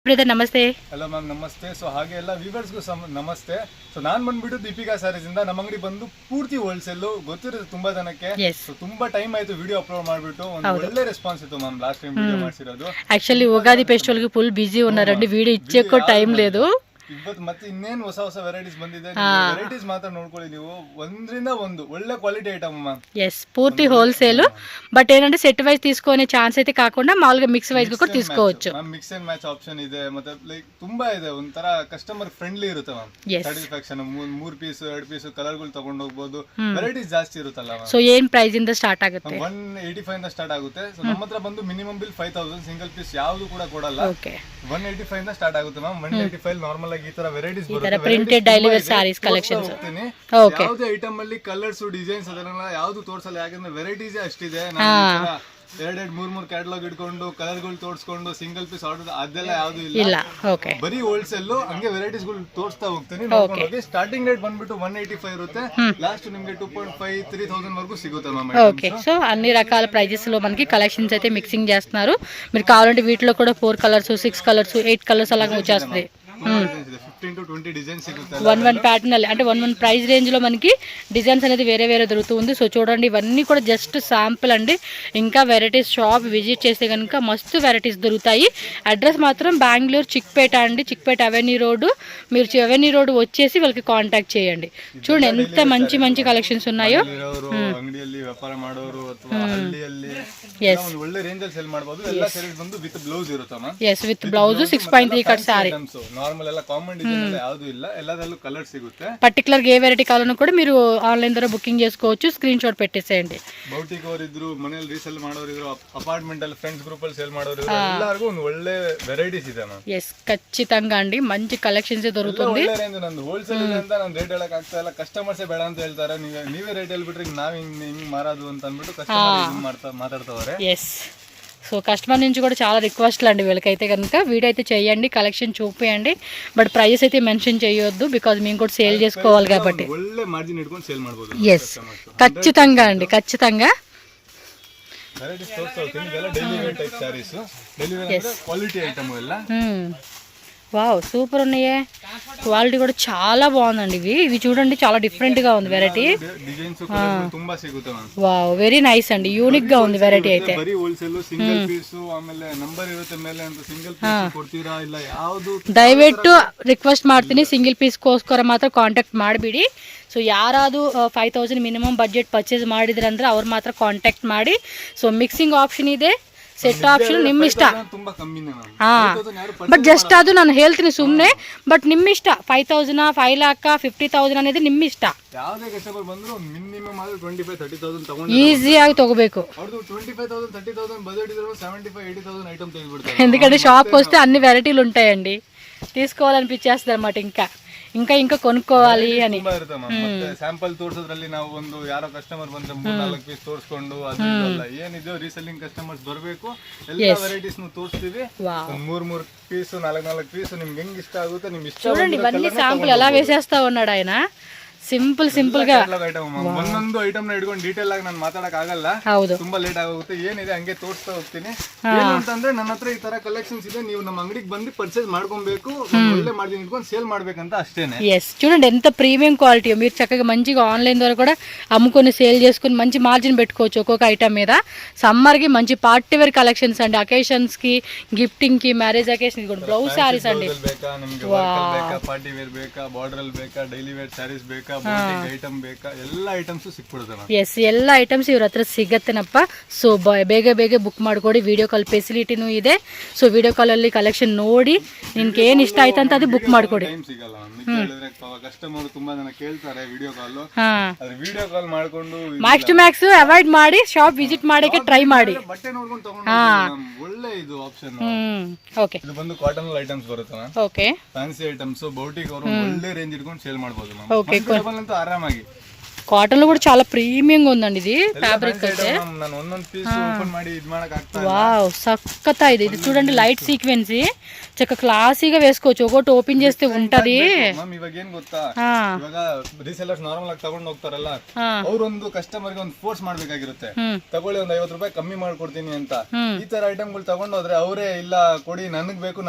Brother ನಮಸ್ತೆ. Hello ma'am ನಮಸ್ತೆ. So ಹಾಗೆ ಎಲ್ಲ ವ್ಯೂವರ್ಸ್ಗೂ ನಮಸ್ತೆ. ಸೊ ನಾನು ಬಂದ್ಬಿಟ್ಟು ದೀಪಿಕಾ ಸ್ಯಾರೀಸ್ ಇಂದ. ನಮ್ಮ ಅಂಗಡಿ ಬಂದು ಪೂರ್ತಿ ಹೋಲ್ಸೇಲ್ ಗೊತ್ತಿರುತ್ತೆ ತುಂಬಾ ಜನಕ್ಕೆ. ಸೊ ತುಂಬಾ ಟೈಮ್ ಆಯ್ತು ವಿಡಿಯೋ ಅಪ್ಲೋಡ್ ಮಾಡ್ಬಿಟ್ಟು, ಒಂದು ಒಳ್ಳೆ ರೆಸ್ಪಾನ್ಸ್ ಇತ್ತು ಮ್ಯಾಮ್ ಲಾಸ್ಟ್ ಟೈಮ್ ವಿಡಿಯೋ ಮಾಡಿಸಿರೋದು. యాక్చువల్లీ ఉగాది ఫెస్టివల్ కి ఫుల్ బిజీ ఉన్నారండి, వీడియో ఇచ్చేకో టైం లేదు. ಇವತ್ತು ಮತ್ತೆ ಇನ್ನೇನು ಹೊಸ ಹೊಸ ವೆರೈಟೀಸ್ ಬಂದಿದೆ. ವೆರೈಟೀಸ್ ಮಾತ್ರ ನೋಡ್ಕೊಳ್ಳಿ ನೀವು, ಒಂದ್ರಿಂದ ಒಂದು ಒಳ್ಳೆ ಕ್ವಾಲಿಟಿ ಐಟಮ್ ಮ್ಯಾಮ್. ఎస్ పూర్తి హోల్సేల్, బట్ ఏంటంటే సెట్ వైజ్ తీసుకునే ఛాన్స్ అయితే కాకుండా మామూలుగా మిక్స్ వైజ్ కూడా తీసుకోవచ్చు. మిక్స్ అండ్ మ్యాచ్ ఆప్షన్ ಇದೆ, ಮತ್ತೆ ಲೈಕ್ ತುಂಬಾ ಇದೆ. ಒಂಥರ ಕಸ್ಟಮರ್ ಫ್ರೆಂಡ್ಲಿ ಇರುತ್ತೆ ಮ್ಯಾಮ್. ಸ್ಯಾಟಿಸ್ಫ್ಯಾಕ್ಷನ್ 3 ಪೀಸ್ 2 ಪೀಸ್ ಕಲರ್ಗಳು ತಗೊಂಡು ಹೋಗಬಹುದು. ವೆರೈಟೀಸ್ ಜಾಸ್ತಿ ಇರುತ್ತಲ್ಲ ಮ್ಯಾಮ್. ಸೊ ಏನ್ ಪ್ರೈಸ್ ಇಂದ ಸ್ಟಾರ್ಟ್ ಆಗುತ್ತೆ? 185 ಇಂದ ಸ್ಟಾರ್ಟ್ ಆಗುತ್ತೆ. ಸೊ ನಮ್ಮ ಹತ್ರ ಬಂದು ಮಿನಿಮಮ್ ಬಿಲ್ 5000, ಸಿಂಗಲ್ ಪೀಸ್ ಯಾವುದು ಕೂಡ ಕೊಡಲ್ಲ. 185 ಇಂದ ಸ್ಟಾರ್ಟ್ ಆಗುತ್ತೆ ಮ್ಯಾಮ್. 185 ನಾರ್ಮಲ್ ಆಗಿ ಈ ತರ ವೆರೈಟೀಸ್ ಬರುತ್ತೆ. Printed daily wear sarees collections. ಯಾವುದೇ ಐಟಮ್ ಅಲ್ಲಿ ಕಲರ್ಸ್ ಡಿಸೈನ್ಸ್ ಅದನ್ನೆಲ್ಲ ಯಾವುದು ತೋರಿಸಲ್ಲ, ಯಾಕಂದ್ರೆ ವೆರೈಟೀಸ್ ಅಷ್ಟಿದೆ. ಎರಡೆರಡು ಮೂರ್ ಕ್ಯಾಟಲಾಗ್ ಇಟ್ಕೊಂಡು ಕಲರ್ಗಳು ತೋರಿಸ್ಕೊಂಡು ಸಿಂಗಲ್ ಪೀಸ್ ಆರ್ಡರ್ ಅದೆಲ್ಲ ಯಾವ್ದು ಇಲ್ಲ. ಬರೀ ಹೋಲ್ಸೇಲ್ ಹಂಗೆ ವೆರೈಟೀಸ್ ಗಳು ತೋರಿಸ್ತಾ ಹೋಗ್ತೀನಿ. ಸ್ಟಾರ್ಟಿಂಗ್ ರೇಟ್ ಬಂದ್ಬಿಟ್ಟು 185 ಇರುತ್ತೆ. లాస్ట్ ನಿಮ್ಗೆ 2.5 3000 వరకు సిగుతా మ్యామ్. ఓకే, సో అన్ని రకాల ప్రైజెస్ లో మనకి కలెక్షన్స్ అయితే మిక్సింగ్ చేస్తున్నారు. మీరు కావాలంటే వీటిలో కూడా 4 కలర్స్ 6 కలర్స్ 8 కలర్స్ అలాగే వచ్చేస్తుంది. 15 to 20 డిజైన్స్ సిగుతాయి. 1 ప్యాటర్న్ అంటే 1 ప్రైస్ రేంజ్ లో మనకి డిజైన్స్ అనేది వేరే వేరే దొరుకుతుంది. సో చూడండి, ఇవన్నీ కూడా జస్ట్ శాంపుల్ అండి. ఇంకా వెరైటీస్ షాప్ విజిట్ చేస్తే కనుక మస్తు వెరైటీస్ దొరుకుతాయి. అడ్రస్ మాత్రం బెంగళూరు చిక్పేట అండి, చిక్పేట అవెన్యూ రోడ్. మీరు అవెన్యూ రోడ్ వచ్చేసి వాళ్ళకి కాంటాక్ట్ చేయండి. చూడండి ఎంత మంచి మంచి కలెక్షన్స్ ఉన్నాయో. ಅಂಗಡಿಯಲ್ಲಿ ವ್ಯಾಪಾರ ಮಾಡೋರು ಅಥವಾ ಹಳ್ಳಿಯಲ್ಲಿ ಒಂದು ಒಳ್ಳೆ ರೇಂಜ್ ಅಲ್ಲಿ ಸೇಲ್ ಮಾಡಬಹುದು. ಎಲ್ಲ ಸಾರೀಸ್ ಬಂದು ವಿತ್ ಬ್ಲೌಸ್ ಇರುತ್ತೆ ma'am. yes with blouse 6.3 cut sorry. Normal ಎಲ್ಲ ಕಾಮನ್ ಡಿಸೈನ್ ಎಲ್ಲ ಯಾವುದು ಇಲ್ಲ, ಎಲ್ಲದಲ್ಲೂ ಕಲರ್ ಸಿಗುತ್ತೆ. ಪರ್ಟಿಕ್ಯುಲರ್ ಗೆ ವೆರೈಟಿ ಕಾಲನ್ನು ಕೂಡ మీరు ఆన్లైన్ ద్వారా బుకింగ్ చేసుకోవచ్చు. స్క్రీన్ షాట్ పెట్టేసేయండి. ಬೌಟಿಕ್ ಅವರು ಇದ್ರು, ಮನೆಯಲ್ಲಿ ರೀಸೇಲ್ ಮಾಡೋರು ಇದ್ರು, ಅಪಾರ್ಟ್ಮೆಂಟ್ ಅಲ್ಲಿ ಫ್ರೆಂಡ್ಸ್ ಗ್ರೂಪ್ ಅಲ್ಲಿ ಸೇಲ್ ಮಾಡೋರು ಇದ್ರು, ಎಲ್ಲರಿಗೂ ಒಂದು ಒಳ್ಳೆ ವೆರೈಟೀಸ್ ಇದೆ ಮ್ಯಾಮ್. yes ಖచ్చితంగా అండి, మంచి కలెక్షన్స్ దొరుకుతుంది. ಒಳ್ಳೆ ರೇಂಜ್. ನಂದು ಹೋಲ್ಸೇಲ್ ಇದೆ ಅಂತ ನಾನು ರೇಟ್ ಹೇಳಕ್ ಆಗ್ತಾ ಇಲ್ಲ. ಕಸ್ಟಮರ್ಸ್ ಬೇಡ ಅಂತ ಹೇಳ್ತಾರೆ. ನೀವೇ ರೇಟ್ ಹೇಳ್ಬಿಟ್ರೆ ನಾವ್ ಹಿಂಗ್ ಮಾರೋದು ಅಂತ ಅಂದ್ಬಿಟ್ಟು ಕಸ್ಟಮರ್ ಮಾತಾಡ್ತವ್ರೆ. ఎస్ సో కస్టమర్ నుంచి కూడా చాలా రిక్వెస్ట్లు అండి వీళ్ళకైతే కనుక. వీడియో అయితే చేయండి, కలెక్షన్ చూపించండి, బట్ ప్రైస్ అయితే మెన్షన్ చేయొద్దు, బికాజ్ మేము కూడా సేల్ చేసుకోవాలి కాబట్టి. ಒಳ್ಳೆ ಮಾರ್ಜಿನ್ ಇಟ್ಕೊಂಡು ಸೇಲ್ ಮಾಡಬಹುದು. ఎస్ ఖచ్చితంగా అండి, ఖచ్చితంగా. ವೆರೈಟೀಸ್ ತೋರಿಸ್ತಾ ಹೋಗ್ತೀನಿ. ಇದೆಲ್ಲ daily wear type sarees. Daily wear ಅಂದ್ರೆ ಕ್ವಾಲಿಟಿ ಐಟಮ್ ಎಲ್ಲ. వావ్ సూపర్ ఉన్నాయే, క్వాలిటీ కూడా చాలా బాగుందండి. ఇవి చూడండి, చాలా డిఫరెంట్ గా ఉంది వెరైటీ. డిజైన్స్ ತುಂಬಾ ಸಿಗುತ್ತೆ ಮ್ಯಾಮ್. వావ్ వెరీ నైస్ అండి, యూనిక్ గా ఉంది వెరైటీ అయితే. ಬರೀ ಹೋಲ್ಸೇಲ್ ಸಿಂಗಲ್ ಪೀಸ್, ಆಮೇಲೆ ನಂಬರ್ ಇರುತ್ತೆ ಮೇಲೆ ಅಂತ ಸಿಂಗಲ್ ಪೀಸ್ ಕೊಡ್ತೀರಾ ಇಲ್ಲ ಯಾವುದು? ದಯವಿಟ್ಟು ರಿಕ್ವೆಸ್ಟ್ ಮಾಡ್ತೀನಿ, ಸಿಂಗಲ್ ಪೀಸ್ ಗೋಸ್ಕರ ಮಾತ್ರ ಕಾಂಟ್ಯಾಕ್ಟ್ ಮಾಡಿಬಿಡಿ. ಸೊ ಯಾರಾದರೂ 5000 ಮಿನಿಮಮ್ ಬಜೆಟ್ ಪರ್ಚೇಸ್ ಮಾಡಿದ್ರೆ ಅಂದ್ರೆ ಅವ್ರು ಮಾತ್ರ ಕಾಂಟ್ಯಾಕ್ಟ್ ಮಾಡಿ. ಸೊ ಮಿಕ್ಸಿಂಗ್ ಆಪ್ಷನ್ ಇದೆ, ಸೆಟ್ ಆಪ್ಷನ್ ನಿಮ್ಮ ಇಷ್ಟ. ಬಟ್ ಜಸ್ಟ್ ಅದು ನಾನು ಹೇಳ್ತೀನಿ ಸುಮ್ಮನೆ, ಬಟ್ ನಿಮ್ಮ ಇಷ್ಟ. 5000 5 ಲಕ್ಷ 50,000 అనేది ನಿಮ್ಮ ಇಷ್ಟ. ಯಾವುದೇ ಕಸ್ಟಮರ್ ಬಂದ್ರು ಮಿನಿಮಮ್ ಆದ್ರೆ 25,000-30,000 ತಗೊಂಡು ಈಸಿಯಾಗಿ ತಗೋಬೇಕು. ಅವ್ರದ್ದು 25,000-30,000 ಬಜೆಟ್ ಇದ್ರೆ 75,000-80,000 ಐಟಮ್ ತೆಗೆದುಬಿಡ್ತಾರೆ. ఎందుకంటే షాప్కి వస్తే అన్ని వెరైటీలు ఉంటాయండి, తీసుకోవాలనిపించేస్తుంది అన్నమాట. ఇంకా ఇంకా కొనుక్కోవాలి అని ಸ್ಯಾಂಪಲ್ ತೋರಿಸೋದ್ರಲ್ಲಿ ನಾವು ಒಂದು ಯಾರೋ ಕಸ್ಟಮರ್ ಬಂದ್ರೆ 3-4 ಪೀಸ್ ತೋರಿಸ್ಕೊಂಡು ಅದಲ್ಲ ಏನಿದೆ ರೀಸೆಲ್ಲಿಂಗ್ ಕಸ್ಟಮರ್ಸ್ ಬರಬೇಕು. ಎಲ್ಲ ವೆರೈಟೀಸ್ ತೋರಿಸ್ತೀವಿ. 3 ಪೀಸ್ 4 ಪೀಸ್ ನಿಮ್ಗೆ ಹೆಂಗ್ ಇಷ್ಟ ಆಗುತ್ತೆ ನಿಮ್ ಇಷ್ಟ. చూడండి ఇవన్నీ శాంపుల్ ఎలా వేసేస్తా ఉన్నాడు ఆయన, సింపుల్ గా. ಒಂದೊಂದು ಐಟಮ್ ನ ಹಿಡ್ಕೊಂಡು ಡೀಟೇಲ್ ಆಗಿ ನಾನು ಮಾತಾಡಕ್ ಆಗಲ್ಲ, ತುಂಬಾ ಲೇಟ್ ಆಗುತ್ತೆ. ಏನಿದೆ ಹಂಗೆ ತೋರಿಸ್ತಾ ಹೋಗ್ತೀನಿ. ಏನಂತಂದ್ರೆ ನನ್ನ ಹತ್ರ ಈ ತರ ಕಲೆಕ್ಷನ್ಸ್ ಇದೆ, ನೀವು ನಮ್ಮ ಅಂಗಡಿಗೆ ಬಂದು ಪರ್ಚೇಸ್ ಮಾಡ್ಕೊಬೇಕು, ಒಳ್ಳೆ ಮಾರ್ಜಿನ್ ಇಟ್ಕೊಂಡು సేల్ ಮಾಡ್ಬೇಕಂತ అష్టేనే. ఎస్ చూడండి ఎంత ప్రీమియం క్వాలిటీ. మీరు చక్కగా మంచిగా ఆన్లైన్ ద్వారా కూడా అమ్ముకొని సేల్ చేసుకుని మంచి మార్జిన్ పెట్టుకోవచ్చు ఒక్కొక్క ఐటమ్ మీద. సమ్మర్ కి మంచి పార్టీ వేర్ కలెక్షన్స్ అండి, అకేషన్స్ కి, గిఫ్టింగ్ కి, మ్యారేజ్ అకేషన్ కూడా బ్లౌజ్ సారీస్ అండి. ಪಾರ್ಟಿ ವೇರ್ ಬೇಕಾ, ಬಾರ್ಡರ್ ಬೇಕಾ, ಡೈಲಿ ವೇರ್ ಸ್ಯಾರೀಸ್ ಬೇಕಾ, ಐಟಮ್ ಬೇಕಾ, ಎಲ್ಲ ಐಟಮ್ಸ್ ಸಿಕ್ಬಿಡುತ್ತೆ. ಎಸ್ ಎಲ್ಲ ಐಟಮ್ಸ್ ಇವ್ರ ಹತ್ರ ಸಿಗತ್ತೇನಪ್ಪ. ಸೊ ಬೇಗ ಬುಕ್ ಮಾಡ್ಕೊಡಿ. ವಿಡಿಯೋ ಕಾಲ್ ಫೆಸಿಲಿಟಿನೂ ಇದೆ. ಸೊ ವಿಡಿಯೋ ಕಾಲ್ ಅಲ್ಲಿ ಕಲೆಕ್ಷನ್ ನೋಡಿ ನಿನ್ಗೆ ಏನ್ ಇಷ್ಟ ಆಯ್ತು ಅಂತ ಅದು ಬುಕ್ ಮಾಡ್ಕೊಡಿ. ಕಸ್ಟಮರ್ ತುಂಬಾ ಜನ ಕೇಳ್ತಾರೆ ವಿಡಿಯೋ ಕಾಲ್, ವಿಡಿಯೋ ಕಾಲ್ ಮಾಡ್ಕೊಂಡು ಮ್ಯಾಕ್ಸ್ ಟು ಮ್ಯಾಕ್ಸ್ ಅವಾಯ್ಡ್ ಮಾಡಿ ಶಾಪ್ ವಿಸಿಟ್ ಮಾಡಕ್ಕೆ ಟ್ರೈ ಮಾಡಿ. ಬಟ್ಟೆ ನೋಡ್ಕೊಂಡು ತಗೊಂಡು ಒಳ್ಳೆ ಇದು ಆಪ್ಷನ್. ಓಕೆ, ಇದು ಬಂದು ಕಾಟನ್ ಐಟಮ್ಸ್ ಬರುತ್ತೆ. ಓಕೆ, ಫ್ಯಾನ್ಸಿ ಐಟಮ್ಸ್ ಬೌಟಿಕ್ ಅವರು ಒಳ್ಳೆ ರೇಂಜ್ ಇಟ್ಕೊಂಡು ಸೇಲ್ ಮಾಡಬಹುದು. ఓకే, ಆರಾಮಾಗಿ కాటన్ లో కూడా చాలా ప్రీమియంగా ఉందండి. ఇది ఫ్యాబ్రిక్ అయితే ನಾನು ಒಂದೊಂದು ಪೀಸ್ ಓಪನ್ ಮಾಡಿ ಇದು ಮಾಡಕ ಆಗ್ತಾ ಇಲ್ಲ. వావ్ సక్కతా ఇది చూడండి, లైట్ సీక్వెన్సీ చక్కగా క్లాసీగా వేసుకోవచ్చు. ఒకటి ఓపెన్ చేస్తే ఉంటది. ಮ್ಯಾಮ್ ಇವಾಗ ಏನ್ ಗೊತ್ತಾ, ಇವಾಗ ರೀಸೆಲ್ಲರ್ಸ್ ನಾರ್ಮಲ್ ಆಗಿ ತಗೊಂಡು ಹೋಗ್ತಾರಲ್ಲ, ಅವ್ರೊಂದು ಕಸ್ಟಮರ್ ಗೆ ಒಂದು ಫೋರ್ಸ್ ಮಾಡ್ಬೇಕಾಗಿರುತ್ತೆ, ತಗೊಳ್ಳಿ ಒಂದು 50 ರೂಪಾಯಿ ಕಮ್ಮಿ ಮಾಡ್ಕೊಡ್ತೀನಿ ಅಂತ. ಈ ತರ ಐಟಮ್ಗಳು ತಗೊಂಡು ಹೋದ್ರೆ ಅವರೇ ಇಲ್ಲ ಕೊಡಿ ನನಗ್ ಬೇಕು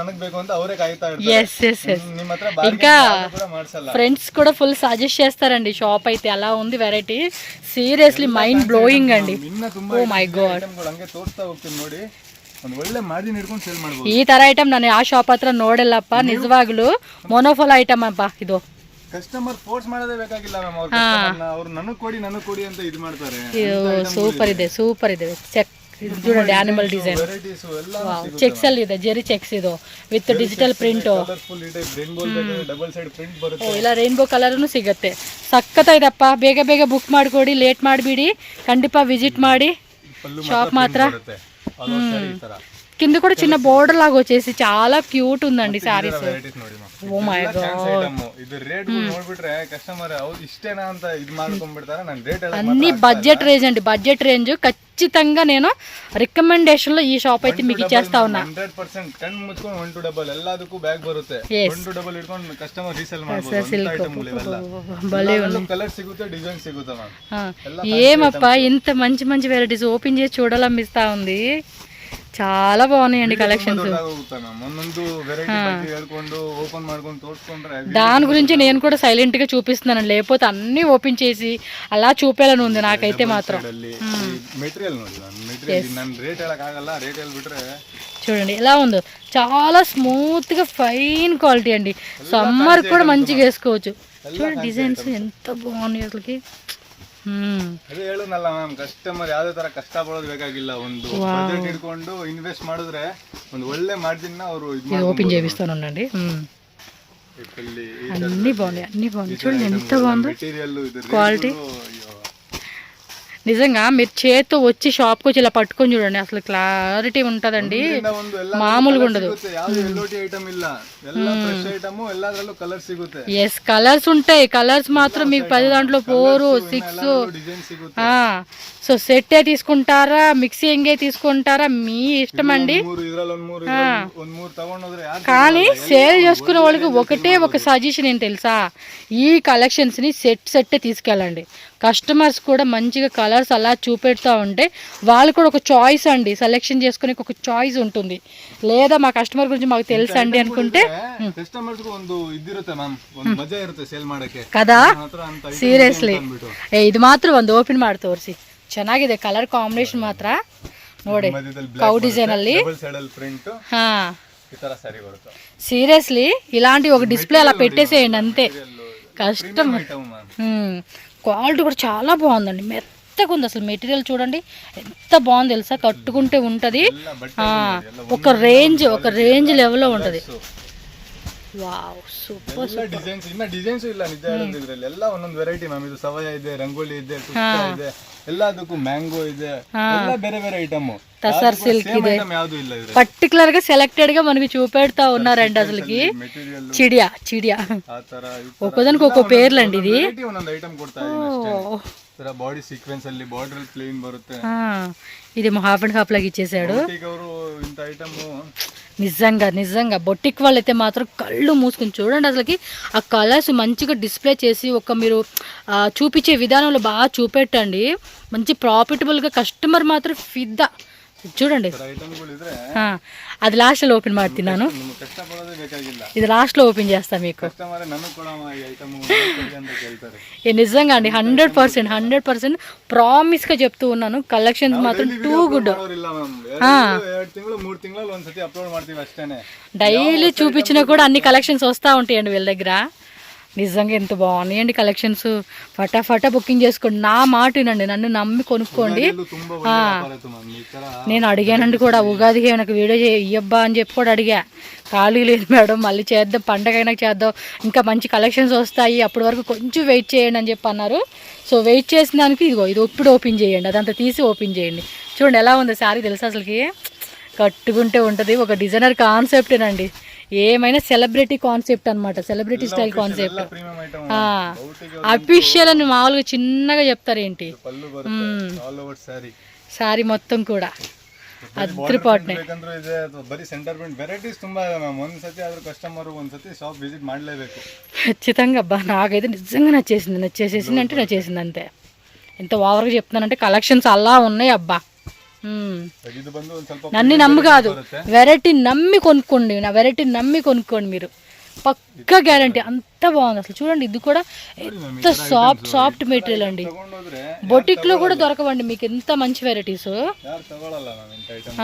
ಅಂತ ಅವರೇ ಕಾಯ್ತಾ ಇರ್ತಾರೆ. ನಿಮ್ಮ ಹತ್ರ ఇంకా ಕೂಡ ಮಾಡ್ಸಲ್ಲ. ఫ్రెండ్స్ కూడా ఫుల్ సజెస్ట్ చేస్తారండి. షాప్ అయితే అలా ఉంది వెరైటీ, సీరియస్లీ మైండ్ బ్లోయింగ్ అండి. ఓ మై గాడ్, ಹಂಗೆ ತೋರಿಸ್ತಾ ಹೋಗ್ತೀನಿ ನೋಡಿ, ಒಂದು ಒಳ್ಳೆ ಮಾರ್ಜಿನ್ ಹಿಡ್ಕೊಂಡು ಸೇಲ್ ಮಾಡಬಹುದು. ಈ ತರ ಐಟಮ್ ನಾನು ಆ ಶಾಪ್ ಹತ್ರ ನೋಡಿಲ್ಲಪ್ಪ, ನಿಜವಾಗ್ಲೂ ಮೊನೋಫೋಲ್ ಐಟಮ್ ಅಪ್ಪ ಇದು. ಕಸ್ಟಮರ್ ಫೋರ್ಸ್ ಮಾಡೋದೇ ಬೇಕಾಗಿಲ್ಲ ಮ್ಯಾಮ್, ಅವ್ರು ನನಗ್ ಕೊಡಿ ಅಂತ ಇದು ಮಾಡ್ತಾರೆ. ಸೂಪರ್ ಇದೆ, ಸೂಪರ್ ಇದೆ. ಚೆಕ್ చూడండి, యానిమల్ డిజైన్ చెక్స్ ಅಲ್ಲಿ ಇದೆ, ಜೆರಿ ಚೆಕ್ಸ್ ಇದು ವಿತ್ ಡಿಜಿಟಲ್ ಪ್ರಿಂಟ್. ಇಲ್ಲ ರೈನ್ಬೋ ಕಲರ್ನು ಸಿಗುತ್ತೆ. ಸಖತ್ತಾಯ್ತಪ್ಪ. ಬೇಗ ಬೇಗ ಬುಕ್ ಮಾಡ್ಕೊಡಿ, ಲೇಟ್ ಮಾಡಬೇಡಿ, ಖಂಡಿತ ವಿಸಿಟ್ ಮಾಡಿ షాప్ మాత్రం. కింద కూడా చిన్న బోర్డర్ లాగా వచ్చేసి చాలా క్యూట్ ఉందండి సారీస్. ఓ మై గాడ్, అన్ని బడ్జెట్ రేంజ్ అండి, బడ్జెట్ రేంజ్. ఖచ్చితంగా నేను రికమెండేషన్ లో ఈ షాప్ అయితే మీకు ఇచ్చేస్తా ఉన్నా. ఏమప్పా ఇంత మంచి మంచి వెరైటీస్ ఓపెన్ చేసి చూడాలనిపిస్తా ఉంది. చాలా బాగున్నాయండి కలెక్షన్స్. దాని గురించి నేను కూడా సైలెంట్ గా చూపిస్తున్నాను, లేకపోతే అన్ని ఓపెన్ చేసి అలా చూపేయాలని ఉంది నాకైతే మాత్రం. చూడండి ఎలా ఉందో, చాలా స్మూత్ గా ఫైన్ క్వాలిటీ అండి. సమ్మర్ కూడా మంచిగా వేసుకోవచ్చు. చూడండి డిజైన్స్ ఎంత బాగున్నాయి అసలుకి. ಅದೇ ಹೇಳೋನಲ್ಲ ಮ್ಯಾಮ್, ಕಸ್ಟಮರ್ ಯಾವ್ದೇ ತರ ಕಷ್ಟ ಪಡೋದು ಬೇಕಾಗಿಲ್ಲ. ಒಂದು ಬಜೆಟ್ ಇಟ್ಕೊಂಡು ಇನ್ವೆಸ್ಟ್ ಮಾಡಿದ್ರೆ ಒಂದು ಒಳ್ಳೆ ಮಾರ್ಜಿನ್ ಅವರು ఓపెన్ చేపిస్తానండి. అన్ని బాగున్నాయి, అన్ని బాగున్నాయి. చూడండి ఎంత బాగుందో క్వాలిటీ. నిజంగా మీరు చేత్తో వచ్చి షాప్కి వచ్చి ఇలా పట్టుకొని చూడండి, అసలు క్లారిటీ ఉంటుందండి, మామూలుగా ఉండదు. ఎస్ కలర్స్ ఉంటాయి. కలర్స్ మాత్రం మీకు 10 దాంట్లో 4, 6. సో సెట్ తీసుకుంటారా, మిక్సింగ్ తీసుకుంటారా, మీ ఇష్టం అండి. కానీ సేల్ చేసుకునే వాళ్ళకి ఒకటే ఒక సజెషన్ ఏం తెలుసా, ఈ కలెక్షన్స్ ని సెట్ తీసుకెళ్ళండి. కస్టమర్స్ కూడా మంచిగా కలర్స్ అలా చూపెడతా ఉంటే వాళ్ళు కూడా ఒక చాయిస్ అండి, సెలెక్షన్ చేసుకునే ఒక చాయిస్ ఉంటుంది. లేదా మా కస్టమర్ గురించి మాకు తెలుసు అండి అనుకుంటే కదా. ಸೀರಿಯಸ್ಲಿ ಇದು ಮಾತ್ರ ಒಂದು ಓಪನ್ ಮಾಡಿ ತೋರಿಸಿ, ಚೆನ್ನಾಗಿದೆ ಕಲರ್ ಕಾಂಬಿನೇಷನ್ ಮಾತ್ರ ನೋಡಿ. ಕೌ ಡಿಸೈನ್ ಅಲ್ಲಿ సీరియస్లీ ఇలాంటి ఒక డిస్ప్లే అలా పెట్టేసేయండి అంతే. కష్టం. క్వాలిటీ కూడా చాలా బాగుందండి, మెత్తగా ఉంది అసలు. మెటీరియల్ చూడండి ఎంత బాగుంది తెలుసా, కట్టుకుంటే ఉంటది. ఒక రేంజ్ లెవెల్లో ఉంటది. Wow super designs. ಇನ್ನ ಡಿಸೈನ್ಸ್ ಇಲ್ಲ ನಿಜ ಹೇಳಿದ್ರೆ, ಎಲ್ಲ ಒಂದೊಂದು ವೆರೈಟಿ ಮ್ಯಾಮ್. ಇದು ಸವಯ ಇದೆ, ರಂಗೋಲಿ ಇದೆ, ತುಕ್ಕ ಇದೆ, ಎಲ್ಲದಕ್ಕೂ ಮ್ಯಾಂಗೋ ಇದೆ, ಎಲ್ಲ ಬೇರೆ ಬೇರೆ ಐಟಮ್. టసర్ సిల్క్ ಇದೆ, పర్టికులర్ గా సెలెక్టెడ్ గా మనకి చూపెడతా ఉన్నారండి అసలుకి. చిడియా ఒక్కోదానికి ఒక్కో పేర్లండి. ఇది బాడీ సీక్వెన్స్ ಅಲ್ಲಿ బార్డర్ ప్లెయిన్ బರುತ್ತೆ. ఇది హాఫ్ అండ్ హాఫ్ లాగా ఇచ్చేసాడు. నిజంగా బొటిక్ వాళ్ళు అయితే మాత్రం కళ్ళు మూసుకుని చూడండి అసలుకి. ఆ కలర్స్ మంచిగా డిస్ప్లే చేసి ఒక మీరు చూపించే విధానంలో బాగా చూపెట్టండి. మంచి ప్రాఫిటబుల్గా కస్టమర్ మాత్రం ఫిదా. చూడండి అది లాస్ట్లో ఓపెన్ ಮಾಡ್ತೀನಿ ನಾನು. ఇది లాస్ట్లో ఓపెన్ చేస్తా మీకు. నిజంగా అండి 100% ప్రామిస్గా చెప్తూ ఉన్నాను, కలెక్షన్స్ మాత్రం టూ గుడ్. డైలీ చూపించినా కూడా అన్ని కలెక్షన్స్ వస్తూ ఉంటాయండి వీళ్ళ దగ్గర. నిజంగా ఎంత బాగున్నాయండి కలెక్షన్స్. ఫటాఫటా బుకింగ్ చేసుకోండి, నా మాట వినండి, నన్ను నమ్మి కొనుక్కోండి. నేను అడిగానండి కూడా, ఉగాదికి నాకు వీడియో ఇయ్యబ్బా అని చెప్పి కూడా అడిగా. ఖాళీ లేదు మేడం, మళ్ళీ చేద్దాం, పండగ అయినా చేద్దాం, ఇంకా మంచి కలెక్షన్స్ వస్తాయి, అప్పటి వరకు కొంచెం వెయిట్ చేయండి అని చెప్పి అన్నారు. సో వెయిట్ చేసిన దానికి ఇది ఇప్పుడు ఓపెన్ చేయండి, అదంతా తీసి ఓపెన్ చేయండి. చూడండి ఎలా ఉంది శారీ తెలుసా అసలుకి. కట్టుకుంటే ఉంటుంది, ఒక డిజైనర్ కాన్సెప్టేనండి. ఏమైనా సెలబ్రిటీ కాన్సెప్ట్ అనమాట, సెలబ్రిటీ స్టైల్ కాన్సెప్ట్. అఫీషియల్ అని మామూలుగా చిన్నగా చెప్తారు ఏంటి. శారీ మొత్తం కూడా ಅದ್ರ ಪಾಟ್ನೆ ಬೇಕಂದ್ರೆ ಇದೆ ಅಥವಾ ಬರೀ ಸೆಂಟರ್ ಪಾಯಿಂಟ್ ವೆರೈಟೀಸ್ ತುಂಬಾ ಇದೆ ಮ್ಯಾಮ್. ಒಂದ್ಸತಿ ಆದ್ರೂ ಕಸ್ಟಮರ್ ಒಂದ್ಸತಿ ಶಾಪ್ ವಿಸಿಟ್ ಮಾಡಲೇಬೇಕು. ఖచ్చితంగా అబ్బా, నాకైతే నిజంగా నచ్చేసింది అంటే నచ్చేసింది అంతే. ఎంత ఓవర్గా చెప్తున్నానంటే కలెక్షన్స్ అలా ఉన్నాయి అబ్బా. ಇದು ಬಂದು ಒಂದ್ ಸ್ವಲ್ಪ నన్ను నమ్ము కాదు, వెరైటీ నమ్మి కొనుక్కోండి, నా వెరైటీ నమ్మి కొనుక్కోండి మీరు, పక్కా గ్యారంటీ. అంత బాగుంది అసలు. చూడండి ఇది కూడా ఎంత సాఫ్ట్ మెటీరియల్ అండి. ತಗೊಂಡೋದ್ರೆ బొటిక్ లో కూడా దొరకవండి మీకు ఎంత మంచి వెరైటీస్. ಯಾರು ತಗೊಳ್ಳಲ್ಲ ಮ್ಯಾಮ್ ಇಂತ ಐಟಮ್.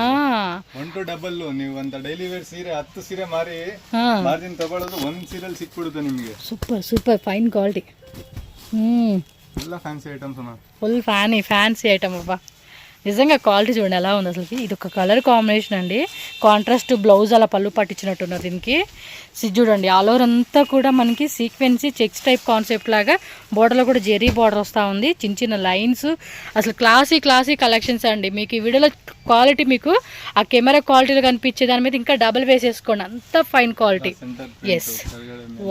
1 to 2 ನೀವು ಅಂತ ಡೈಲಿ ವೇರ್ ಸೀರೆ 10 ಸೀರೆ ಮಾರಿ ಮಾರ್ಜಿನ್ ತಗೊಳ್ಳೋದು ಒಂದು ಸೀರೆಲ್ ಸಿಕ್ಬಿಡುತ್ತೆ ನಿಮಗೆ. Super fine quality. ಎಲ್ಲ fancy items ma'am. Full fancy item అబ్బా. నిజంగా క్వాలిటీ చూడండి ఎలా ఉంది అసలుకి. ఇది ఒక కలర్ కాంబినేషన్ అండి, కాంట్రాస్ట్ బ్లౌజ్ అలా పళ్ళు పట్టించినట్టున్నారు దీనికి. చూడండి ఆల్ ఓవర్ అంతా కూడా మనకి సీక్వెన్సీ చెక్స్ టైప్ కాన్సెప్ట్ లాగా, బోర్డర్లో కూడా జెరీ బార్డర్ వస్తూ ఉంది, చిన్న చిన్న లైన్స్. అసలు క్లాసీ కలెక్షన్స్ అండి. మీకు ఈ వీడియోలో క్వాలిటీ మీకు ఆ కెమెరా క్వాలిటీలో కనిపించే దాని మీద ఇంకా డబుల్ వేసేసుకోండి, అంత ఫైన్ క్వాలిటీ. ఎస్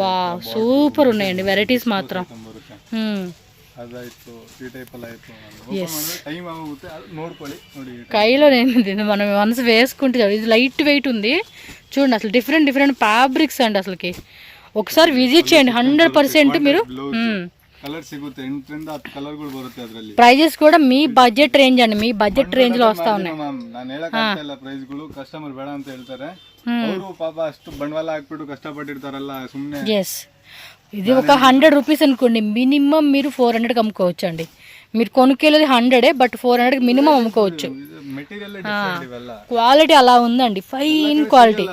వా సూపర్ ఉన్నాయండి వెరైటీస్ మాత్రం. కైలో నేను మనం వన్స్ వేసుకుంటే ఇది లైట్ వెయిట్ ఉంది చూడండి. అసలు డిఫరెంట్ ఫ్యాబ్రిక్స్ అండి అసలుకి. ఒకసారి విజిట్ చేయండి 100% మీరు. ప్రైజెస్ కూడా మీ బడ్జెట్ రేంజ్ అండి, మీ బడ్జెట్ రేంజ్ లో వస్తా ఉన్నాయి. ఎస్ ఇది ఒక 100 రూపీస్ అనుకోండి, మినిమం మీరు 400కి అమ్ముకోవచ్చు అండి. మీరు కొనుక్కెళ్ళేది 100 బట్ 400కి మినిమం అమ్ముకోవచ్చు. క్వాలిటీ అలా ఉందండి, ఫైన్ క్వాలిటీ.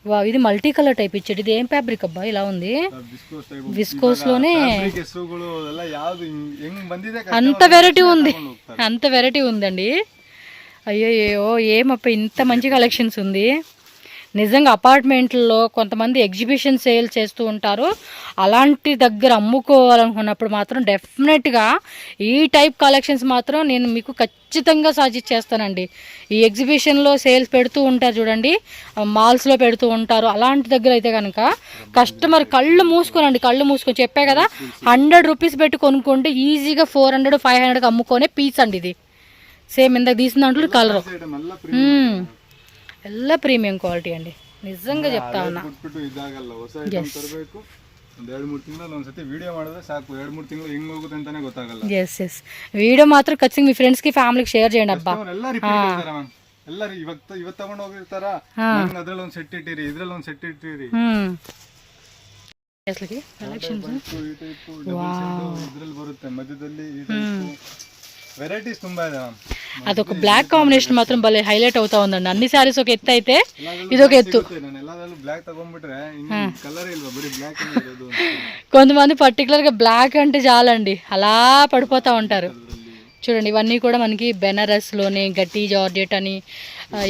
వా ఇది మల్టీ కలర్ టైప్ ఇచ్చాడు. ఇది ఏం ఫ్యాబ్రిక్ అబ్బా ఇలా ఉంది? విస్కోస్ లోనే అంత వెరైటీ ఉందండి. అయ్యో ఏమప్ప ఇంత మంచి కలెక్షన్స్ ఉంది. నిజంగా అపార్ట్మెంట్లో కొంతమంది ఎగ్జిబిషన్ సేల్ చేస్తూ ఉంటారు, అలాంటి దగ్గర అమ్ముకోవాలనుకున్నప్పుడు మాత్రం డెఫినెట్గా ఈ టైప్ కలెక్షన్స్ మాత్రం నేను మీకు ఖచ్చితంగా సజెస్ట్ చేస్తానండి. ఈ ఎగ్జిబిషన్లో సేల్స్ పెడుతూ ఉంటారు చూడండి, మాల్స్లో పెడుతూ ఉంటారు, అలాంటి దగ్గర అయితే కనుక కస్టమర్ కళ్ళు మూసుకొని చెప్పే కదా 100 రూపీస్ పెట్టి కొనుక్కుంటే ఈజీగా 400 500కి అమ్ముకునే పీస్ అండి ఇది. సేమ్ ఇందాక తీసిన దాంట్లో కలరు ಎಲ್ಲ ಪ್ರೀಮಿಯಂ ಕ್ವಾಲಿಟಿ ಅಂడి, ನಿಜಂగా చెప్తా ఉన్నా. ఎస్ వీడియో మాత్రం ఖచ్చితంగా మీ ఫ్రెండ్స్ కి ఫ్యామిలీకి షేర్ చేయండి అబ్బా. వెరైటీస్ ತುಂಬಾ ಇದೆ. అదొక బ్లాక్ కాంబినేషన్ మాత్రం భలే హైలైట్ అవుతా ఉందండి. అన్ని సారీస్ ఒక ఎత్తు అయితే ఇది ఒక ఎత్తు. కొంతమంది పర్టికులర్ గా బ్లాక్ అంటే చాలండి అలా పడిపోతా ఉంటారు. చూడండి ఇవన్నీ కూడా మనకి బెనారస్ లోనే గట్టి జార్జెట్ అని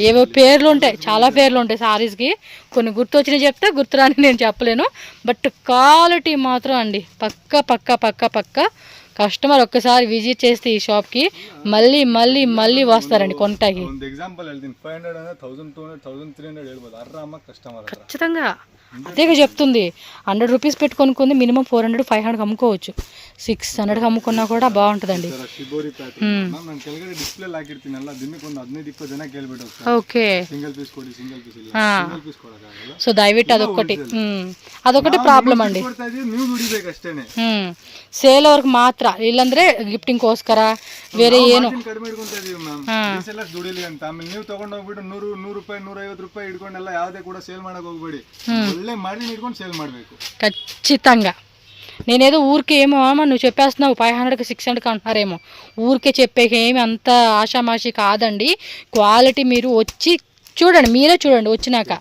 ఏవో పేర్లు ఉంటాయి, చాలా పేర్లు ఉంటాయి సారీస్కి. కొన్ని గుర్తొచ్చినాయి చెప్తే, గుర్తురాని నేను చెప్పలేను. బట్ క్వాలిటీ మాత్రం అండి పక్క కస్టమర్ ఒక్కసారి విజిట్ చేస్తే ఈ షాప్ కి మళ్ళీ వస్తారండి కొంటాకి. ఖచ్చితంగా అదేగా చెప్తుంది. 100 రూపీస్ పెట్టి కొనుక్కుంది మినిమం 400 500కి అమ్ముకోవచ్చు. 600కి అమ్ముకున్నా కూడా బాగుంటుందండి. ఓకే సో దయವಿಟ್ಟು అదొకటి ప్రాబ్లం అండి. ಸೇಲ್ ಅವ್ರಿಗೆ ಮಾತ್ರ, ಇಲ್ಲಂದ್ರೆ ಗಿಫ್ಟಿಂಗ್ ಗೋಸ್ಕರ ಬೇರೆ ಏನು ನೀವು ತಗೊಂಡೋಗ್ಬಿಟ್ಟು 100 ರೂಪಾಯಿ 150 ರೂಪಾಯಿ ಇಟ್ಕೊಂಡೆಲ್ಲ ಯಾವುದೇ ಕೂಡ ಸೇಲ್ ಮಾಡಕ್ ಹೋಗ್ಬೇಡಿ, ಒಳ್ಳೆ ಮಾಡಿ ಇಟ್ಕೊಂಡು సేల్ ಮಾಡಬೇಕು ఖచ్చితంగా. నేనేదో ఊరికే ఏమో నువ్వు చెప్పేస్తున్నావు 500కి 600కి అంటున్నారేమో, ఊరికే చెప్పేకి ఏమి అంత ఆషామాషి కాదండి. క్వాలిటీ మీరు వచ్చి చూడండి, మీరే చూడండి వచ్చినాక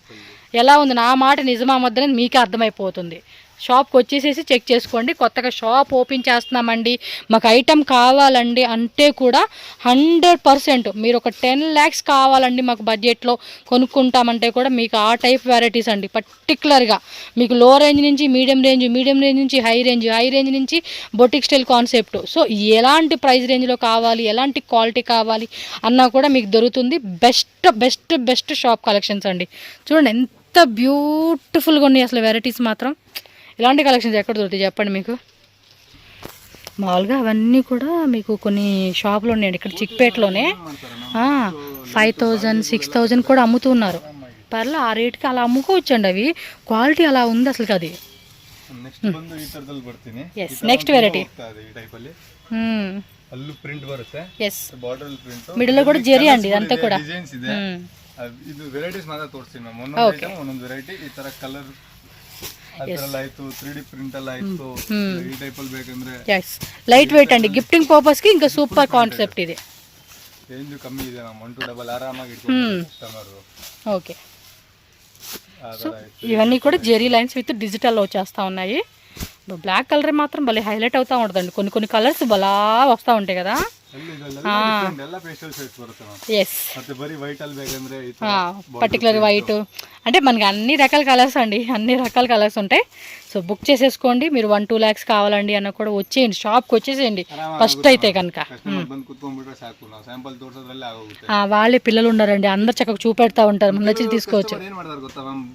ఎలా ఉంది, నా మాట నిజమా వద్దనేది మీకే అర్థమైపోతుంది. షాప్కి వచ్చేసేసి చెక్ చేసుకోండి. కొత్తగా షాప్ ఓపెన్ చేస్తున్నామండి, మాకు ఐటెం కావాలండి అంటే కూడా 100% మీరు ఒక 10 lakhs కావాలండి మాకు బడ్జెట్లో కొనుక్కుంటామంటే కూడా మీకు ఆ టైప్ వెరైటీస్ అండి. పర్టికులర్గా మీకు లో రేంజ్ నుంచి మీడియం రేంజ్ నుంచి హై రేంజ్ నుంచి బొటిక్ స్టైల్ కాన్సెప్ట్. సో ఎలాంటి ప్రైస్ రేంజ్లో కావాలి, ఎలాంటి క్వాలిటీ కావాలి అన్నా కూడా మీకు దొరుకుతుంది. బెస్ట్ షాప్ కలెక్షన్స్ అండి. చూడండి ఎంత బ్యూటిఫుల్గా ఉన్నాయి అసలు వెరైటీస్ మాత్రం. ఇలాంటి కలెక్షన్స్ ఎక్కడ దొరుకుతాయి చెప్పండి మీకు. మామూలుగా అవన్నీ కూడా మీకు కొన్ని షాపులు ఉన్నాయండి ఇక్కడ చిక్పేటలోనే. 5,000 6,000 కూడా అమ్ముతున్నారు. పర్లే ఆ రేట్కి అలా అమ్ముకోవచ్చండి. అవి క్వాలిటీ అలా ఉంది అసలు. అది ನೆಕ್ಸ್ಟ್ ಬಂದು ಈ ತರದಲ್ಲಿ ಬರ್ತೀನಿ. ಎಸ್ ನೆಕ್ಸ್ಟ್ ವೆರೈಟಿ ಈ ಟೈಪ್ ಅಲ್ಲಿ ಅಲ್ಲೂ ಪ್ರಿಂಟ್ ಬರುತ್ತೆ. ಎಸ್ ಬಾರ್ಡರ್ ಪ್ರಿಂಟ್ ಮಿಡಲ್ ಕೂಡ ಜೆರಿ ಅಂడి ಇದಂతా కూడా ಡಿಸೈನ್ಸ್ ಇದೆ. ಇದು ವೆರೈಟೀಸ್ ಮಾತ್ರ ತೋರಿಸ್ತೀನಿ ಮ್ಯಾಮ್. ಒಂದೊಂದು ಐಟಮ್ ಒಂದೊಂದು ವೆರೈಟಿ. ಈ ತರ ಕಲರ್ ಅದರಲ್ಲಿ ಆಯ್ತು, 3D ಪ್ರಿಂಟ್ ಎಲ್ಲ ಆಯ್ತು. ಈ ಟೈಪ್ ಅಲ್ಲಿ ಬೇಕಂದ್ರೆ ಎಸ್ ಲೈಟ್ weight ಅಂడి. ಗಿಫ್ಟಿಂಗ್ ಪರ್ಪಸ್ ಗೆ ఇంకా ಸೂಪರ್ ಕಾನ್ಸೆಪ್ಟ್ ಇದೆ. ರೇಂಜ್ ಕಮ್ಮಿ ಇದೆ ಮ್ಯಾಮ್. 1 to ಡಬಲ್ ಆರಾಮಾಗಿ ಇಟ್ಕೊಂಡು ಕಸ್ಟಮರ್. ఓకే. సో ఇవన్నీ కూడా జెరీ లైన్స్ విత్ డిజిటల్లో వచ్చేస్తూ ఉన్నాయి. బ్లాక్ కలర్ మాత్రం భలే హైలైట్ అవుతూ ఉంటుందండి. కొన్ని కొన్ని కలర్స్ బలా వస్తూ ఉంటాయి కదా. ఎస్ పర్టికులర్ వైట్ అంటే మనకి అన్ని రకాల కలర్స్ అండి, అన్ని రకాల కలర్స్ ఉంటాయి. సో బుక్ చేసేసుకోండి. మీరు 1-2 lakhs కావాలండి అన్న కూడా వచ్చేయండి, షాప్కి వచ్చేసేయండి ఫస్ట్ అయితే కనుక. వాళ్ళే పిల్లలు ఉన్నారండి, అందరు చక్కగా చూపెడతా ఉంటారు, మన నచ్చి తీసుకోవచ్చు.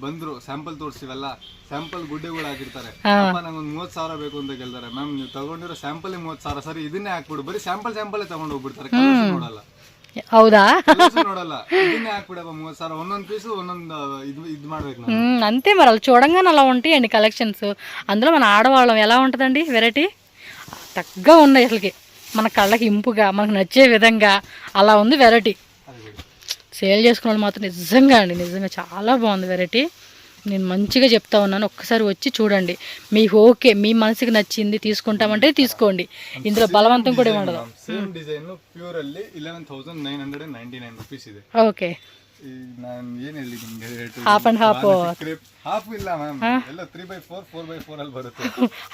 ಬಂದ್ರು ಸ್ಯಾಂಪಲ್ ತೋರಿಸಿವಲ್ಲ, ಸ್ಯಾಂಪಲ್ ಗುಡ್ಡೆಗಳು ಹಾಕಿರ್ತಾರೆ. ನಂಗೆ ಒಂದು 30,000 ಬೇಕು ಅಂತ ಕೇಳ್ತಾರೆ. ಮ್ಯಾಮ್ ನೀವು ತಗೊಂಡಿರೋ ಸ್ಯಾಂಪಲ್ 30,000 ಸರಿ, ಇದನ್ನೇ ಹಾಕ್ಬಿಡು. ಬರೀ ಸ್ಯಾಂಪಲ್ ತಗೊಂಡು ಹೋಗ್ಬಿಡ್ತಾರೆ. ನೋಡಲ್ಲ. ಹೌದಾ? ನೋಡಲ್ಲ, ಇದನ್ನೇ ಹಾಕ್ಬಿಡಪ್ಪ 30,000. ಒಂದೊಂದು ಪೀಸು ಒಂದೊಂದು ఇది ಮಾಡ್ಬೇಕು. అంతే మరి. వాళ్ళు చూడంగానే అలా ఉంటాయండి కలెక్షన్స్. అందులో మన ఆడవాళ్ళం ఎలా ఉంటుందండి వెరైటీ తగ్గగా ఉన్నాయి అసలుకి. మన కళ్ళకి ఇంపుగా మనకు నచ్చే విధంగా అలా ఉంది వెరైటీ. సేల్ చేసుకున్న వాళ్ళు మాత్రం నిజంగా అండి, నిజంగా చాలా బాగుంది వెరైటీ. నేను మంచిగా చెప్తా ఉన్నాను, ఒక్కసారి వచ్చి చూడండి. మీకు ఓకే, మీ మనసుకి నచ్చింది తీసుకుంటామంటే తీసుకోండి. ఇందులో బలవంతం కూడా ఉండదు. సేమ్ డిజైన్ ప్యూర్ ಅಲ್ಲಿ 11,999 ರೂಪೀಸ್ ಇದೆ. ఓకే. ನಾನು ಏನು ಹೇಳಿ ನಿಮಗೆ ರೇಟ್ ಹಾಫ್ ಅಂಡ್ ಹಾಫ್ ಇಲ್ಲ ಮ್ಯಾಮ್, ಎಲ್ಲ 3/4 4/4 ಅಲ್ಲಿ ಬರುತ್ತೆ.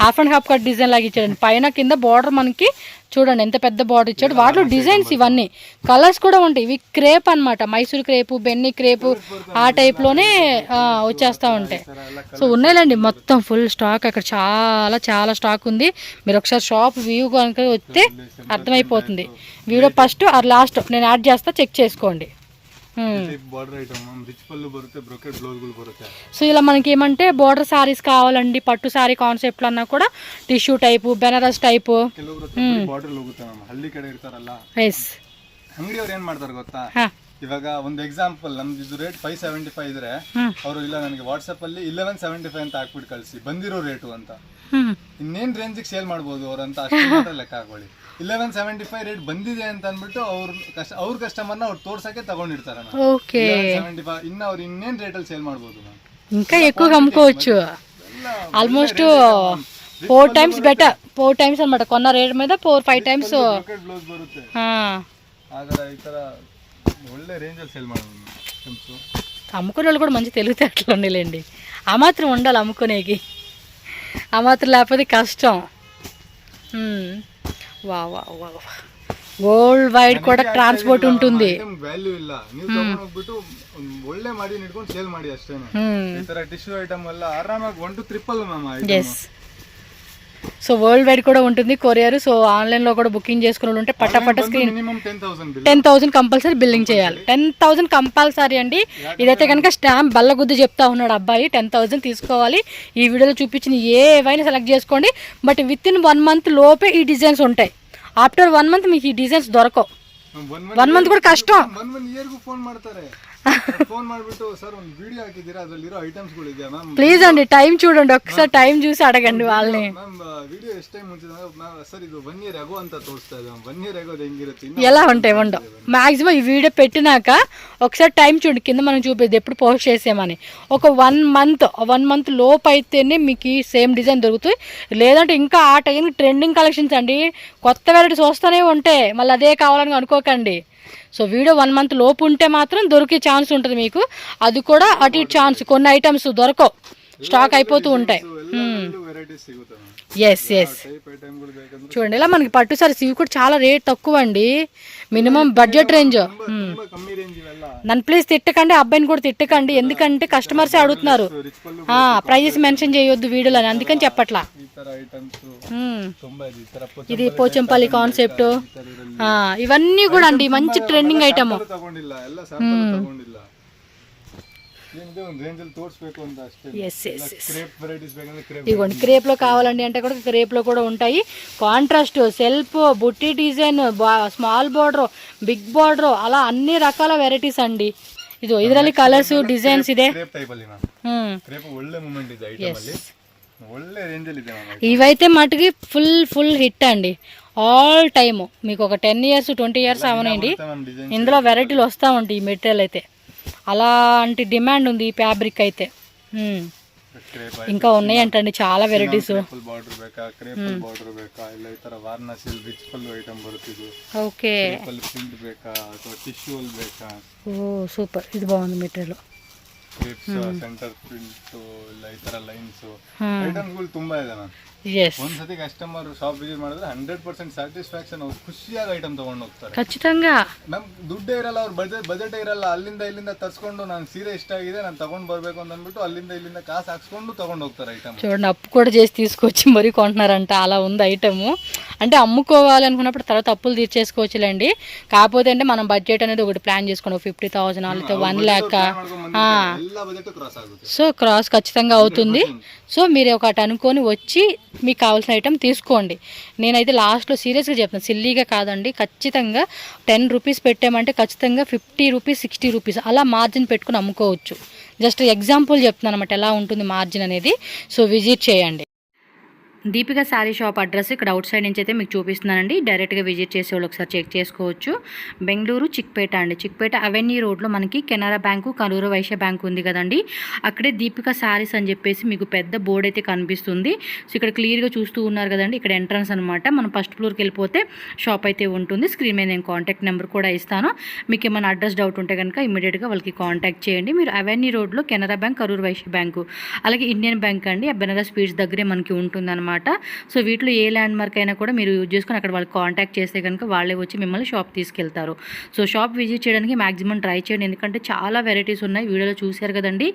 Half and half cut design లాగా ఇచ్చాడండి. పైన కింద బార్డర్ మనకి చూడండి ఎంత పెద్ద బార్డర్ ఇచ్చాడు. వాటిలో డిజైన్స్ ఇవన్నీ కలర్స్ కూడా ఉంటాయి. ఇవి క్రేప్ అన్నమాట, మైసూర్ క్రేపు, బెన్నీ క్రేపు ఆ టైప్లోనే వచ్చేస్తూ ఉంటాయి. సో ఉన్నాయిలేండి మొత్తం ఫుల్ స్టాక్. అక్కడ చాలా చాలా స్టాక్ ఉంది. మీరు ఒకసారి షాప్ వ్యూ కనుక వస్తే అర్థమైపోతుంది. వీడియో ఫస్ట్ ఆర్ లాస్ట్ నేను యాడ్ చేస్తా, చెక్ చేసుకోండి. సో ఇలా మనకి ఏమంటే బోర్డర్ సారీస్ కావాలండి, పట్టు సారీ కాన్సెప్ట్ అన్నా కూడా టిష్యూ టైపు, బెనారస్ టైపు. ಅಂಗಡಿಯವ್ರು ಏನ್ ಮಾಡ್ತಾರೆ ಗೊತ್ತಾ, ಇವಾಗ ಒಂದು ಎಕ್ಸಾಂಪಲ್ ನಮ್ದು ಇದು ರೇಟ್ 575 ಇದ್ರೆ ಅವರು ಇಲ್ಲ ನನಗೆ ವಾಟ್ಸಪ್ ಅಲ್ಲಿ 1175 ಅಂತ ಹಾಕ್ಬಿಟ್ಟು ಕಳಿಸಿ ಬಂದಿರೋ ರೇಟು ಅಂತ. ಇನ್ನೇನ್ ರೇಂಜಿಗೆ ಸೇಲ್ ಮಾಡ್ಬೋದು ಅವ್ರಂತ ಅಷ್ಟು ಮಾತ್ರ ಲೆಕ್ಕ ಹಾಕೊಳ್ಳಿ. 1175 ರೇಟ್ ಬಂದಿದೆ ಅಂತ ಅಂದ್ಬಿಟ್ಟು ಅವ್ರ ಕಸ್ಟಮರ್ನ ಅವ್ರು ತೋರ್ಸಕ್ಕೆ ತಗೊಂಡಿರ್ತಾರೆ. 1175 ಇನ್ನ ಅವ್ರು ಇನ್ನೇನ್ ರೇಟ್ ಅಲ್ಲಿ ಸೇಲ್ ಮಾಡ್ಬೋದು, ఇంకా ఎక్కువగా అమ్ముకోవచ్చు. ఆల్మోస్ట్ 4 times బెటర్, 4 times అన్నమాట. కొన్న రేట్ మీద 4-5 times ಬ್ಲೌಸ್ ಬರುತ್ತೆ. ಆಗ ಈ ತರ ಒಳ್ಳೆ ರೇಂಜ್ ಅಲ್ಲಿ ಸೇಲ್ ಮಾಡ್ಬೋದು. అమ్ముకునే వాళ్ళు కూడా మంచి తెలివితేటలు ఉండలేండి. ఆ మాత్రం ఉండాలి అమ్ముకునేకి, ఆ మాత్రం లేకపోతే కష్టం. వా వా వా వరల్డ్ వైడ్ కూడా ట్రాన్స్పోర్ట్ ఉంటుంది. ವ್ಯಾಲ್ಯೂ ಇಲ್ಲ, ನೀವು ತಗೊಂಡು ಹೋಗ್ಬಿಟ್ಟು ಒಳ್ಳೆ ಮಾಡಿ ಇಟ್ಕೊಂಡು ಸೇಲ್ ಮಾಡಿ ಅಷ್ಟೇನೆ. ಈ ತರ ಟಿಶ್ಯೂ ಐಟಮ್ ಎಲ್ಲ ಆರಾಮಾಗಿ 1 to 3 ma'am. Yes. So world wide కూడా ఉంటుంది కొరియర్. సో ఆన్లైన్లో కూడా బుకింగ్ చేసుకుని ఉంటే పట్ట స్క్రీన్ 10,000 కంపల్సరీ బిల్లింగ్ చేయాలి. 10,000 కంపల్సరీ అండి. ఇదైతే కనుక స్టాంప్ బల్లగుద్దు చెప్తా ఉన్నాడు అబ్బాయి. 10,000 తీసుకోవాలి. ఈ వీడియోలో చూపించిన ఏవైనా సెలెక్ట్ చేసుకోండి. బట్ విత్ ఇన్ 1 month లోపే ఈ డిజైన్స్ ఉంటాయి. ఆఫ్టర్ 1 month మీకు ఈ డిజైన్స్ దొరకవు. 1 month కూడా కష్టం. 1 year ಫೋನ್ ಮಾಡ್ತಾರೆ. ಫೋನ್ ಮಾಡ್ಬಿಟ್ಟು ಸರ್ ಒಂದು ವಿಡಿಯೋ ಹಾಕಿದ್ದೀರಾ, ಅದರಲ್ಲಿರೋ ಐಟಮ್ಸ್ ಗಳು ಇದೆಯಾ ಮ್ಯಾಮ್, ಪ್ಲೀಸ್ ಅಂడి టైం చూడండి, ఒకసారి టైం చూసి అడగండి వాళ్ళని. ಮ್ಯಾಮ್ ವಿಡಿಯೋ ಎಷ್ಟು ಟೈಮ್ ಮುಂಚೆ ಸರ್ ಇದು 1 year ago ಅಂತ తోస్తా ಇದೆ. 1 year ago ಹೆಂಗಿರುತ್ತೆ ఎలా ఉంటాయి ఉండవు. మాక్సిమం ఈ వీడియో పెట్టినాక ఒకసారి టైం చూడండి, కింద మనం చూపేది ఎప్పుడు పోస్ట్ చేసామని. ఒక 1 month లోపు అయితేనే మీకు ఈ సేమ్ డిజైన్ దొరుకుతాయి. లేదంటే ఇంకా ఆ టైంకి ట్రెండింగ్ కలెక్షన్స్ అండి, కొత్త వెరైటీస్ వస్తూనే ఉంటాయి. మళ్ళీ అదే కావాలని అనుకోకండి. సో వీడియో 1 month లోపు ఉంటే మాత్రం దొరికే ఛాన్స్ ఉంటుంది మీకు. అది కూడా అటు ఇటు ఛాన్స్, కొన్ని ఐటమ్స్ దొరకవు, స్టాక్ అయిపోతూ ఉంటాయి. Yes yes. చూడండి ఇలా మనకి పట్టు సారీస్ ఇవి కూడా చాలా రేట్ తక్కువ అండి, మినిమం బడ్జెట్ రేంజ్. నన్ను ప్లీజ్ తిట్టకండి, అబ్బాయిని కూడా తిట్టకండి, ఎందుకంటే కస్టమర్సే అడుగుతున్నారు. ప్రైజెస్ మెన్షన్ చేయొద్దు వీడియోలో, అందుకని చెప్పట్లా. ఇది పోచంపల్లి కాన్సెప్ట్, ఇవన్నీ కూడా అండి మంచి ట్రెండింగ్ ఐటమ్. ಏನಿದೆ ಒಂದು ರೇಂಜಲ್ಲಿ ತೋರಿಸ್ಬೇಕು ಅಂತ ಅಷ್ಟೇ. Yes yes yes. Crepe varieties ಬೇಕಂದ್ರೆ ಕ್ರೇಪ್. ఇదిగోండి క్రేప్లో కావాలండి అంటే కూడా క్రేప్లో కూడా ఉంటాయి. Contrast, self, butti design, small border, big border, అలా అన్ని రకాల వెరైటీస్ అండి. ಇದರಲ್ಲಿ ಕಲರ್ಸ್ ಡಿಸೈನ್ಸ್ ಇದೆ. ಕ್ರೇಪ್ ಟೈಪ್ ಅಲ್ಲಿ ಕ್ರೇಪ್ ಒಳ್ಳೆ ಮೂಮೆಂಟ್ ಇದೆ ಐಟಮ್ ಅಲ್ಲಿ, ಒಳ್ಳೆ ರೇಂಜ್ ಅಲ್ಲಿ ಇದೆ. ఇవైతే మటుకి ఫుల్ హిట్ అండి. ఆల్ టైమ్ మీకు ఒక 10 years 20 years అవనండి ఇందులో వెరైటీలు వస్తూ ఉంటాయి. ఈ మెటీరియల్ అయితే అలాంటి డిమాండ్ ఉంది ఈ ఫ్యాబ్రిక్ అయితే. ఇంకా ఉన్నాయంటండి చాలా వెరైటీస్. ಬಾರ್ಡರ್ ಬೇಕಾ, ಕ್ರೇಪ್ ಬಾರ್ಡರ್ ಬೇಕಾ, ಇಲ್ಲ ಈ ತರ ವಾರಣಾಸಿ ರಿಚ್ ಪಲ್ಲು ಐಟಮ್ ಬರುತ್ತಿದ್ದು. ఓకే, ಪ್ರಿಂಟ್ ಬೇಕಾ ಅಥವಾ ಟಿಶ್ಯೂ ಅಲ್ಲಿ ಬೇಕಾ? ఓ సూపర్, ఇది బాగుంది మెటీరియల్. ಕ್ರೇಪ್ಸ್ ಸೆಂಟರ್ ಪ್ರಿಂಟ್ ಇಲ್ಲ ಈ ತರ ಲೈನ್ಸ್ ಐಟಮ್ಗಳು ತುಂಬಾ ಇದೆ ಮ್ಯಾಮ್. ಒಂದ್ಸತಿ ಕಸ್ಟಮರ್ ಶಾಪ್ ವಿಸಿಟ್ ಮಾಡಿದ್ರೆ 100% ಸ್ಯಾಟಿಸ್ಫ್ಯಾಕ್ಷನ್, ಅವ್ರು ಖುಷಿಯಾಗಿ ಐಟಮ್ ತಗೊಂಡು ಹೋಗ್ತಾರೆ. ಖచ్చితంగా ನಮ್ ದುಡ್ಡೇ ಇರಲ್ಲ, ಅವ್ರ ಬಜೆಟ್ ಇರಲ್ಲ, ಅಲ್ಲಿಂದ ಇಲ್ಲಿಂದ ತರ್ಸ್ಕೊಂಡು ನಾನು ಸೀರೆ ಇಷ್ಟ ಆಗಿದೆ ನಾನು ತಗೊಂಡ್ ಬರ್ಬೇಕು ಅಂತ ಅಂದ್ಬಿಟ್ಟು ಅಲ್ಲಿಂದ ಇಲ್ಲಿಂದ ಕಾಸು ಹಾಕ್ಸ್ಕೊಂಡು ತಗೊಂಡು ಹೋಗ್ತಾರೆ ಐಟಮ್. చూడండి, అప్పు కూడా చేసి తీసుకొచ్చి మరీ కొంటున్నారంట. అలా ఉంది ఐటమ్. అంటే అమ్ముకోవాలి అనుకున్నప్పుడు తర్వాత అప్పులు తీర్చేసుకోవచ్చులేండి. కాకపోతే అంటే మనం బడ్జెట్ అనేది ఒకటి ప్లాన్ చేసుకోండి. 50,000 లేకపోతే 1 lakh. సో క్రాస్ ఖచ్చితంగా అవుతుంది. సో మీరు ఒకటి అనుకొని వచ్చి మీకు కావాల్సిన ఐటమ్ తీసుకోండి. నేనైతే లాస్ట్లో సీరియస్గా చెప్తాను, సిల్లీగా కాదండి. ఖచ్చితంగా 10 రూపీస్ పెట్టామంటే ఖచ్చితంగా 50 రూపీస్ 60 రూపీస్ అలా మార్జిన్ పెట్టుకుని అమ్ముకోవచ్చు. జస్ట్ ఎగ్జాంపుల్ చెప్తున్నాను అనమాట ఎలా ఉంటుంది మార్జిన్ అనేది. సో విజిట్ చేయండి. దీపిక శారీ షాప్ అడ్రస్ ఇక్కడ అవుట్ సైడ్ నుంచి అయితే మీకు చూపిస్తున్నానండి. డైరెక్ట్గా విజిట్ చేసే వాళ్ళు ఒకసారి చెక్ చేసుకోవచ్చు. బెంగళూరు చిక్పేట అండి. చిక్పేట అవెన్యూ రోడ్లో మనకి కెనరా బ్యాంకు, కరూరు వైశ్య బ్యాంకు ఉంది కదండి. అక్కడే దీపిక శారీస్ అని చెప్పేసి మీకు పెద్ద బోర్డు అయితే కనిపిస్తుంది. సో ఇక్కడ క్లియర్గా చూస్తూ ఉన్నారు కదండి, ఇక్కడ ఎంట్రన్స్ అనమాట. మనం ఫస్ట్ ఫ్లోర్కి వెళ్ళిపోతే షాప్ అయితే ఉంటుంది. స్క్రీన్ మీద నేను కాంటాక్ట్ నెంబర్ కూడా ఇస్తాను. మీకు ఏమైనా అడ్రస్ డౌట్ ఉంటే కనుక ఇమీడియట్గా వాళ్ళకి కాంటాక్ట్ చేయండి. మీరు అవెన్యూ రోడ్లో కెనరా బ్యాంక్, కరూరు వైశ్య బ్యాంకు, అలాగే ఇండియన్ బ్యాంక్ అండి, బెనరస్ స్పీడ్స్ దగ్గరే మనకి ఉంటుంది అనమాట. సో వీటిలో ఏ ల్యాండ్ మార్క్ అయినా కూడా మీరు యూజ్ చేసుకుని అక్కడ వాళ్ళకి కాంటాక్ట్ చేస్తే కనుక వాళ్ళే వచ్చి మిమ్మల్ని షాప్ తీసుకెళ్తారు. సో షాప్ విజిట్ చేయడానికి మ్యాక్సిమం ట్రై చేయండి, ఎందుకంటే చాలా వెరైటీస్ ఉన్నాయి. వీడియోలో చూశారు కదండి,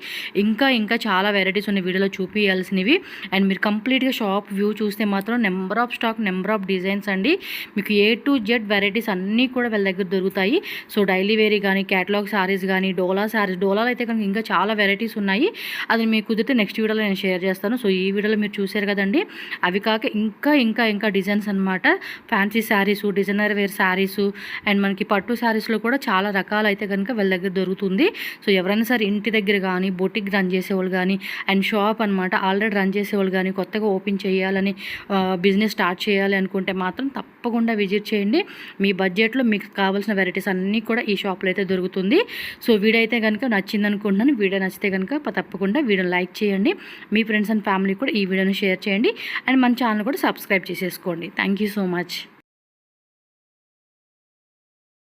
ఇంకా చాలా వెరైటీస్ ఉన్నాయి వీడియోలో చూపించాల్సినవి. అండ్ మీరు కంప్లీట్గా షాప్ వ్యూ చూస్తే మాత్రం number of stock, number of designs అండి. మీకు A to Z వెరైటీస్ అన్నీ కూడా వీళ్ళ దగ్గర దొరుకుతాయి. సో డైలీ వేరీ కానీ, క్యాటలాగ్ సారీస్ కానీ, డోలా సారీస్, డోలాలో అయితే కనుక ఇంకా చాలా వెరైటీస్ ఉన్నాయి. అది మీకు కుదిరితే నెక్స్ట్ వీడియోలో నేను షేర్ చేస్తాను. సో ఈ వీడియోలో మీరు చూశారు కదండి, అవి కాక ఇంకా డిజైన్స్ అనమాట. Fancy sarees, designer wear sarees, and మనకి పట్టు శారీస్లో కూడా చాలా రకాలు అయితే కనుక వీళ్ళ దగ్గర దొరుకుతుంది. సో ఎవరైనా సరే ఇంటి దగ్గర కానీ, బొటిక్ రన్ చేసేవాళ్ళు కానీ, అండ్ షాప్ అనమాట ఆల్రెడీ రన్ చేసేవాళ్ళు కానీ, కొత్తగా ఓపెన్ చేయాలని, బిజినెస్ స్టార్ట్ చేయాలి అనుకుంటే మాత్రం తప్పకుండా విజిట్ చేయండి. మీ బడ్జెట్లో మీకు కావాల్సిన వెరైటీస్ అన్నీ కూడా ఈ షాప్లో అయితే దొరుకుతుంది. సో వీడియో అయితే కనుక నచ్చింది అనుకుంటున్నాను. వీడియో నచ్చితే కనుక తప్పకుండా వీడియోని లైక్ చేయండి. మీ ఫ్రెండ్స్ అండ్ ఫ్యామిలీ కూడా ఈ వీడియోని షేర్ చేయండి. అండ్ మన ఛానల్ కూడా సబ్స్క్రైబ్ చేసేసుకోండి. Thank you so much.